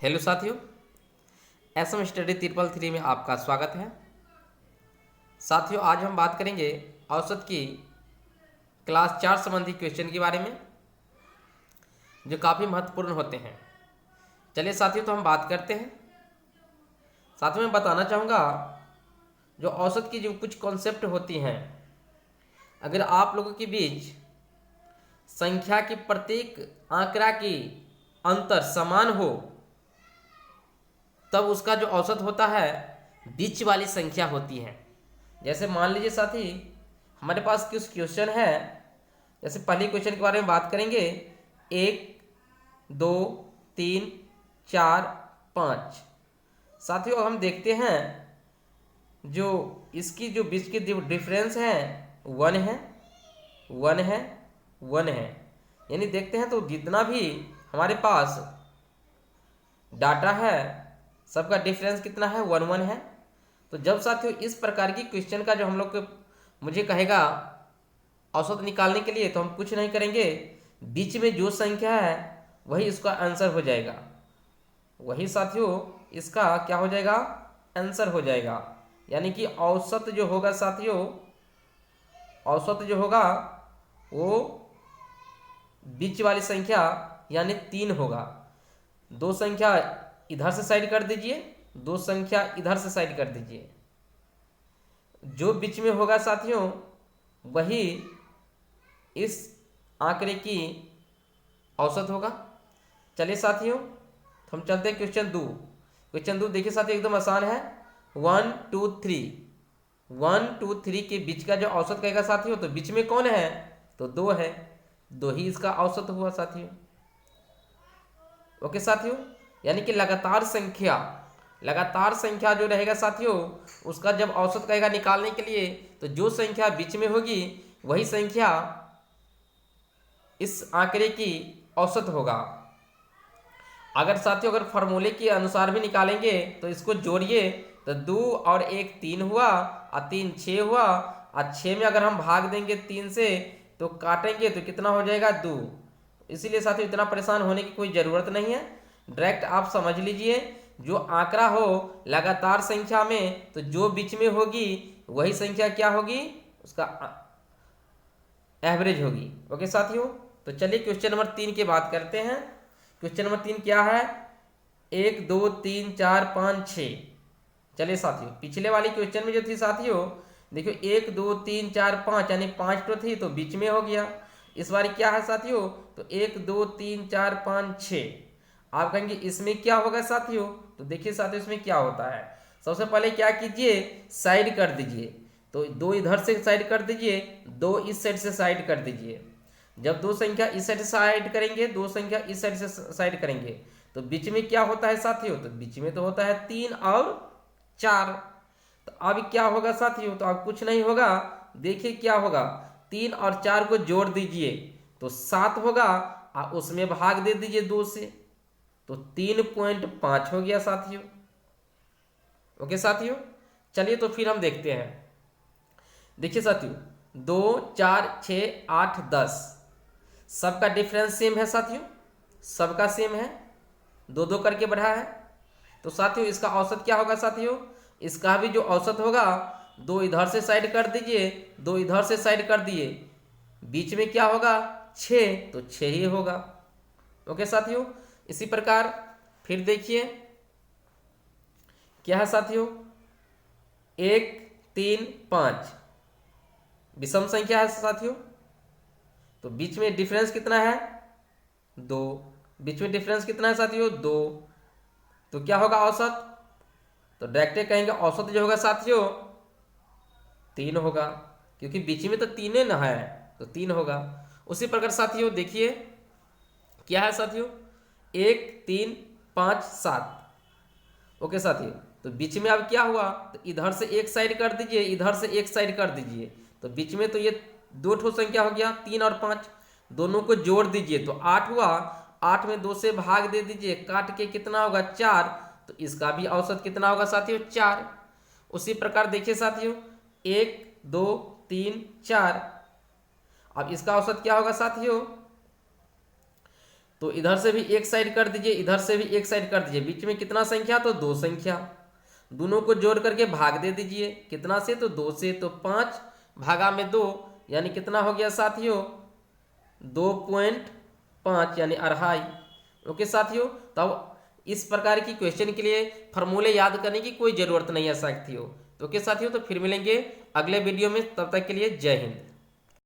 Hello साथियों, SM study 333 में आपका स्वागत है। साथियों, आज हम बात करेंगे औसत की क्लास 4 संबंधी क्वेश्चन के बारे में जो काफ़ी महत्वपूर्ण होते हैं। चलिए साथियों, तो हम बात करते हैं। साथियों, मैं बताना चाहूँगा जो औसत की जो कुछ कॉन्सेप्ट होती हैं, अगर आप लोगों के बीच संख्या की प्रत्येक आंकड़ा की अंतर समान हो तब उसका जो औसत होता है बीच वाली संख्या होती है। जैसे मान लीजिए साथी, हमारे पास कुछ क्वेश्चन है। जैसे पहले क्वेश्चन के बारे में बात करेंगे, 1 2 3 4 5। साथियों, अब हम देखते हैं जो इसकी जो बीच की जो डिफरेंस है 1 है, 1 है, 1 है। यानी देखते हैं तो जितना भी हमारे पास डाटा है सबका डिफरेंस कितना है, 1 1 है। तो जब साथियों इस प्रकार की क्वेश्चन का जो हम लोग को मुझे कहेगा औसत निकालने के लिए, तो हम कुछ नहीं करेंगे, बीच में जो संख्या है वही इसका आंसर हो जाएगा। वही साथियों इसका क्या हो जाएगा, आंसर हो जाएगा। यानी कि औसत जो होगा साथियों, औसत जो होगा वो बीच वाली संख्या यानी 3 होगा। दो संख्या इधर से साइड कर दीजिए, दो संख्या इधर से साइड कर दीजिए। जो बीच में होगा साथियों वही इस आंकड़े की औसत होगा। चलिए साथियों, तो हम चलते हैं क्वेश्चन 2। देखिए साथियों, एकदम आसान है। 1 2 3, 1 2 3 के बीच का जो औसत कहेगा साथियों, तो बीच में कौन है, तो 2 है, 2 ही इसका औसत हुआ साथियों। ओके साथियों, यानी कि लगातार संख्या जो रहेगा साथियों, उसका जब औसत कहेगा निकालने के लिए, तो जो संख्या बीच में होगी वही संख्या इस आंकड़े की औसत होगा। अगर साथियों अगर फॉर्मूले के अनुसार भी निकालेंगे तो इसको जोड़िए, तो 2 और 1 3 हुआ, और 3 6 हुआ, और 6 में अगर हम भाग देंगे 3 से तो काटेंगे तो कितना हो जाएगा, 2। इसीलिए साथियों इतना परेशान होने की कोई ज़रूरत नहीं है। डायरेक्ट आप समझ लीजिए, जो आंकड़ा हो लगातार संख्या में, तो जो बीच में होगी वही संख्या क्या होगी, उसका एवरेज होगी। ओके साथियों, तो चलिए क्वेश्चन नंबर 3 की बात करते हैं। क्वेश्चन नंबर 3 क्या है, 1 2 3 4 5 6। चलिए साथियों, पिछले वाली क्वेश्चन में जो थी साथियों, देखियो 1 2 3 4 5 यानी 5 तो थी, तो बीच में हो गया। इस बार क्या है साथियों, तो 1 2 3 4 5 6। आप कहेंगे इसमें क्या होगा साथियों, तो देखिए साथियों इसमें क्या होता है। सबसे पहले क्या कीजिए, साइड कर दीजिए। तो 2 इधर से साइड कर दीजिए, 2 इस साइड से साइड कर दीजिए। जब दो संख्या इस साइड से साइड करेंगे, दो संख्या इस साइड से साइड करेंगे, तो बीच में क्या होता है साथियों, तो बीच में तो होता है 3 और 4। तो अब क्या होगा साथियों, तो अब कुछ नहीं होगा। देखिए क्या होगा, 3 और 4 को जोड़ दीजिए तो 7 होगा, और उसमें भाग दे दीजिए 2 से, तो 3.5 हो गया साथियों। ओके साथियों, चलिए तो फिर हम देखते हैं। देखिए साथियों, 2 4 6 8 10 सबका डिफरेंस सेम है साथियों, सबका सेम है, 2 2 करके बढ़ा है। तो साथियों इसका औसत क्या होगा साथियों, इसका भी जो औसत होगा, 2 इधर से साइड कर दीजिए, 2 इधर से साइड कर दिए, बीच में क्या होगा, 6, तो 6 ही होगा। ओके साथियों, इसी प्रकार फिर देखिए क्या है साथियों, 1 3 5 विषम संख्या है साथियों, तो बीच में डिफरेंस कितना है, 2। बीच में डिफरेंस कितना है साथियों, 2। तो क्या होगा औसत, तो डायरेक्ट कहेंगे औसत जो होगा साथियों 3 होगा, क्योंकि बीच में तो 3 न है, तो 3 होगा। उसी प्रकार साथियों देखिए क्या है साथियों, 1 3 5 7। ओके साथियों, तो बीच में अब क्या हुआ, तो इधर से एक साइड कर दीजिए, इधर से एक साइड कर दीजिए, तो बीच में तो ये 2 ठो संख्या हो गया, 3 और 5। दोनों को जोड़ दीजिए तो 8 हुआ, 8 में 2 से भाग दे दीजिए, काट के कितना होगा, 4। तो इसका भी औसत कितना होगा साथियों, 4। उसी प्रकार देखिए साथियों, 1 2 3 4। अब इसका औसत क्या होगा साथियों, तो इधर से भी एक साइड कर दीजिए, इधर से भी एक साइड कर दीजिए। बीच में कितना संख्या, तो 2 संख्या। दोनों को जोड़ करके भाग दे दीजिए, कितना से, तो 2 से। तो 5 भागा में 2 यानी कितना हो गया साथियों, 2.5 यानी 2.5। ओके साथियों, तो अब इस प्रकार की क्वेश्चन के लिए फॉर्मूले याद करने की कोई ज़रूरत नहीं है साथियों। तो ओके साथियों, तो फिर मिलेंगे अगले वीडियो में, तब तक के लिए जय हिंद।